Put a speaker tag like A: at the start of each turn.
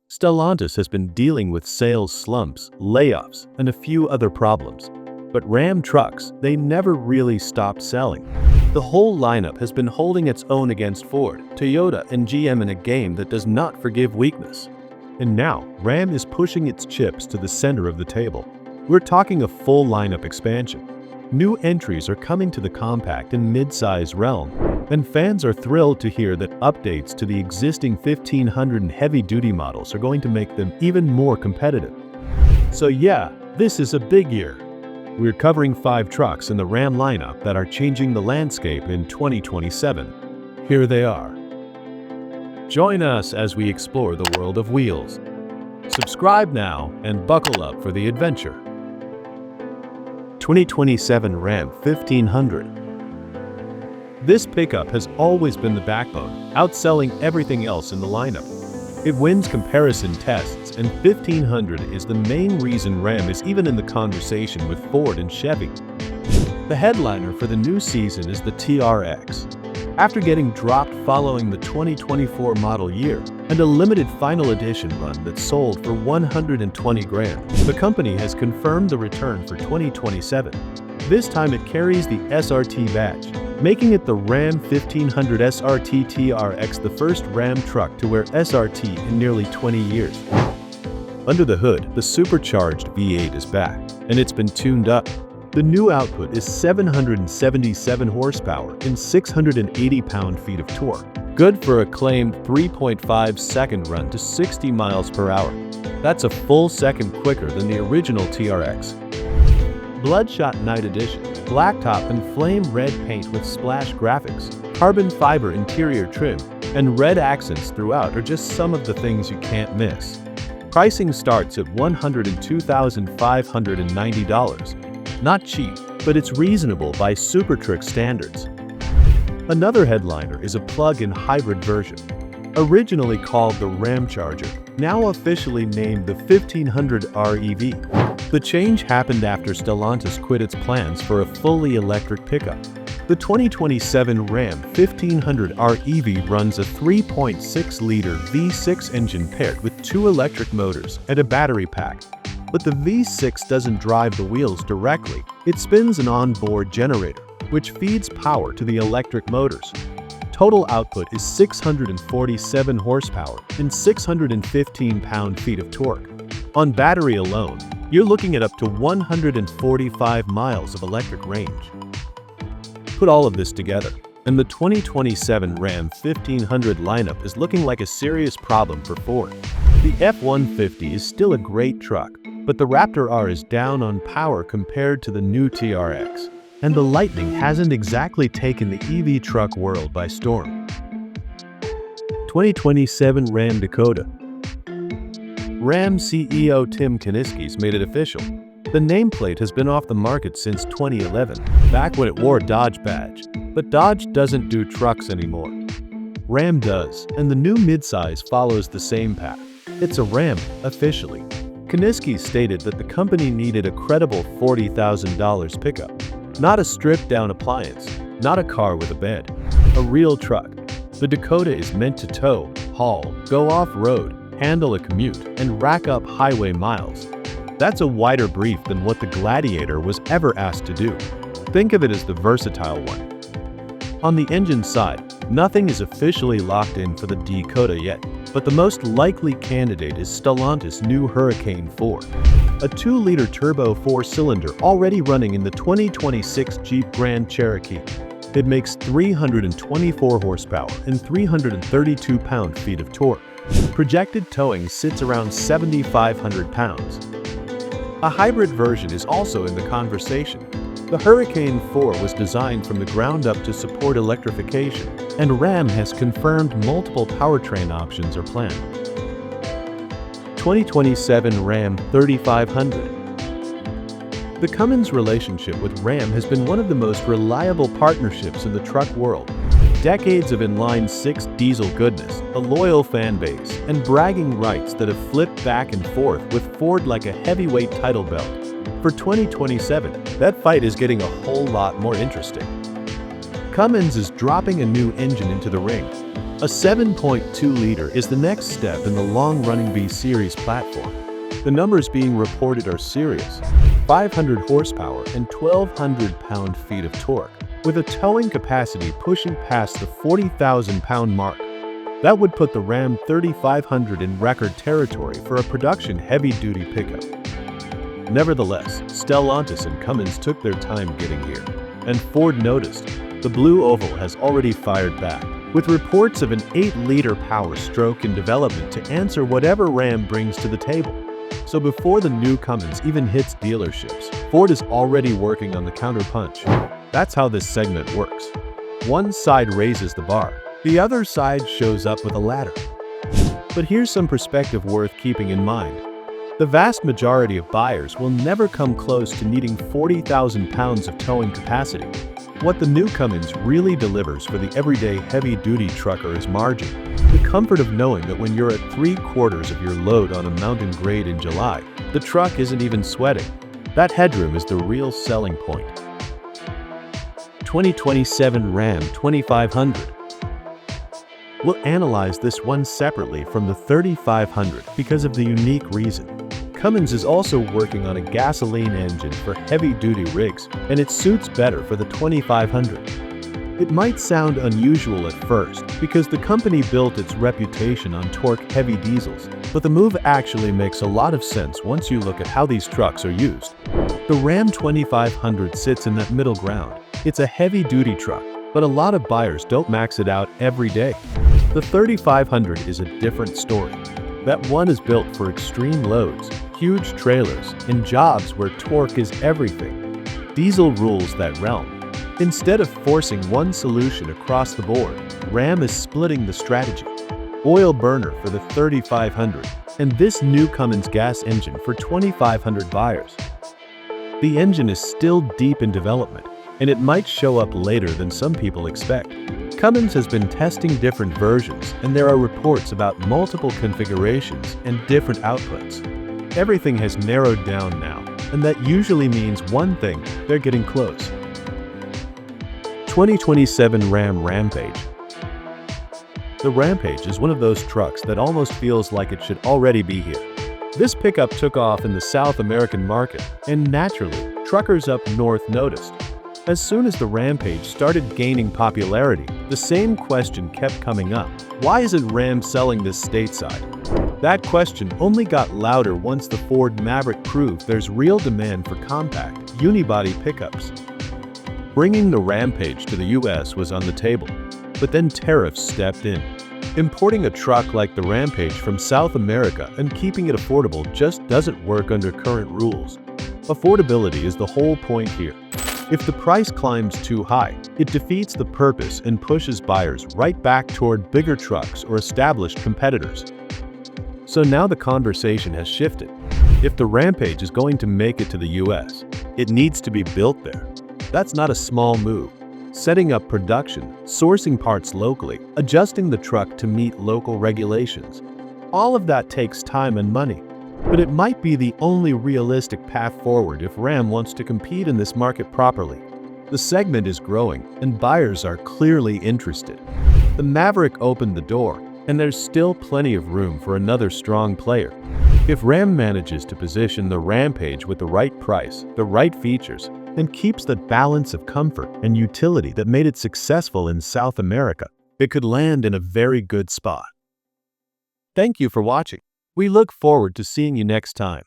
A: Stellantis has been dealing with sales slumps, layoffs, and a few other problems. But Ram trucks, they never really stopped selling. The whole lineup has been holding its own against Ford, Toyota, and GM in a game that does not forgive weakness. And now, Ram is pushing its chips to the center of the table. We're talking a full lineup expansion. New entries are coming to the compact and mid-size realm, and fans are thrilled to hear that updates to the existing 1500 and heavy-duty models are going to make them even more competitive. So yeah, this is a big year. We're covering 5 trucks in the Ram lineup that are changing the landscape in 2027. Here they are. Join us as we explore the world of wheels. Subscribe now and buckle up for the adventure. 2027 Ram 1500. This pickup has always been the backbone, outselling everything else in the lineup. It wins comparison tests, and 1500 is the main reason Ram is even in the conversation with Ford and Chevy. The headliner for the new season is the TRX. After getting dropped following the 2024 model year and a limited final edition run that sold for 120 grand, the company has confirmed the return for 2027. This time it carries the SRT badge, making it the Ram 1500 SRT TRX, the first Ram truck to wear SRT in nearly 20 years. Under the hood, the supercharged V8 is back, and it's been tuned up. The new output is 777 horsepower and 680 pound-feet of torque, good for a claimed 3.5-second run to 60 miles per hour. That's a full second quicker than the original TRX. Bloodshot Night Edition, blacktop and flame red paint with splash graphics, carbon fiber interior trim, and red accents throughout are just some of the things you can't miss. Pricing starts at $102,590. Not cheap, but it's reasonable by SuperTruck standards. Another headliner is a plug-in hybrid version. Originally called the Ramcharger, now officially named the 1500 REV. The change happened after Stellantis quit its plans for a fully electric pickup. The 2027 Ram 1500 REV runs a 3.6-liter V6 engine paired with 2 electric motors and a battery pack. But the V6 doesn't drive the wheels directly, it spins an onboard generator, which feeds power to the electric motors. Total output is 647 horsepower and 615 pound-feet of torque. On battery alone, you're looking at up to 145 miles of electric range. Put all of this together, and the 2027 Ram 1500 lineup is looking like a serious problem for Ford. The F-150 is still a great truck, but the Raptor R is down on power compared to the new TRX, and the Lightning hasn't exactly taken the EV truck world by storm. 2027 Ram Dakota. Ram CEO Tim Kuniskis made it official. The nameplate has been off the market since 2011, back when it wore a Dodge badge, but Dodge doesn't do trucks anymore. Ram does, and the new midsize follows the same path. It's a Ram, officially. Kuniskis stated that the company needed a credible $40,000 pickup, not a stripped-down appliance, not a car with a bed, a real truck. The Dakota is meant to tow, haul, go off-road, handle a commute, and rack up highway miles. That's a wider brief than what the Gladiator was ever asked to do. Think of it as the versatile one. On the engine side, nothing is officially locked in for the Dakota yet, but the most likely candidate is Stellantis' new Hurricane 4, a 2-liter turbo 4-cylinder already running in the 2026 Jeep Grand Cherokee. It makes 324 horsepower and 332 pound-feet of torque. Projected towing sits around 7,500 pounds. A hybrid version is also in the conversation. The Hurricane 4 was designed from the ground up to support electrification, and Ram has confirmed multiple powertrain options are planned. 2027 Ram 3500. The Cummins relationship with Ram has been one of the most reliable partnerships in the truck world. Decades of inline-six diesel goodness, a loyal fan base, and bragging rights that have flipped back and forth with Ford like a heavyweight title belt. For 2027, that fight is getting a whole lot more interesting. Cummins is dropping a new engine into the ring. A 7.2-liter is the next step in the long-running B-Series platform. The numbers being reported are serious: 500 horsepower and 1,200 pound-feet of torque, with a towing capacity pushing past the 40,000-pound mark. That would put the Ram 3500 in record territory for a production heavy-duty pickup. Nevertheless, Stellantis and Cummins took their time getting here, and Ford noticed. The blue oval has already fired back, with reports of an 8-liter power stroke in development to answer whatever Ram brings to the table. So before the new Cummins even hits dealerships, Ford is already working on the counterpunch. That's how this segment works. One side raises the bar, the other side shows up with a ladder. But here's some perspective worth keeping in mind. The vast majority of buyers will never come close to needing 40,000 pounds of towing capacity. What the new Cummins really delivers for the everyday heavy-duty trucker is margin. The comfort of knowing that when you're at 3/4 of your load on a mountain grade in July, the truck isn't even sweating. That headroom is the real selling point. 2027 Ram 2500. We'll analyze this one separately from the 3500 because of the unique reason. Cummins is also working on a gasoline engine for heavy-duty rigs, and it suits better for the 2500. It might sound unusual at first because the company built its reputation on torque-heavy diesels, but the move actually makes a lot of sense once you look at how these trucks are used. The Ram 2500 sits in that middle ground. It's a heavy-duty truck, but a lot of buyers don't max it out every day. The 3500 is a different story. That one is built for extreme loads, huge trailers, and jobs where torque is everything. Diesel rules that realm. Instead of forcing one solution across the board, Ram is splitting the strategy. Oil burner for the 3500, and this new Cummins gas engine for 2500 buyers. The engine is still deep in development, and it might show up later than some people expect. Cummins has been testing different versions, and there are reports about multiple configurations and different outputs. Everything has narrowed down now, and that usually means one thing: they're getting close. 2027 Ram Rampage. The Rampage is one of those trucks that almost feels like it should already be here. This pickup took off in the South American market, and naturally, truckers up north noticed. As soon as the Rampage started gaining popularity, the same question kept coming up: why isn't Ram selling this stateside? That question only got louder once the Ford Maverick proved there's real demand for compact, unibody pickups. Bringing the Rampage to the US was on the table, but then tariffs stepped in. Importing a truck like the Rampage from South America and keeping it affordable just doesn't work under current rules. Affordability is the whole point here. If the price climbs too high, it defeats the purpose and pushes buyers right back toward bigger trucks or established competitors. So now the conversation has shifted. If the Rampage is going to make it to the US, it needs to be built there. That's not a small move. Setting up production, sourcing parts locally, adjusting the truck to meet local regulations. All of that takes time and money. But it might be the only realistic path forward if Ram wants to compete in this market properly. The segment is growing, and buyers are clearly interested. The Maverick opened the door, and there's still plenty of room for another strong player. If Ram manages to position the Rampage with the right price, the right features, and keeps that balance of comfort and utility that made it successful in South America, it could land in a very good spot. Thank you for watching. We look forward to seeing you next time.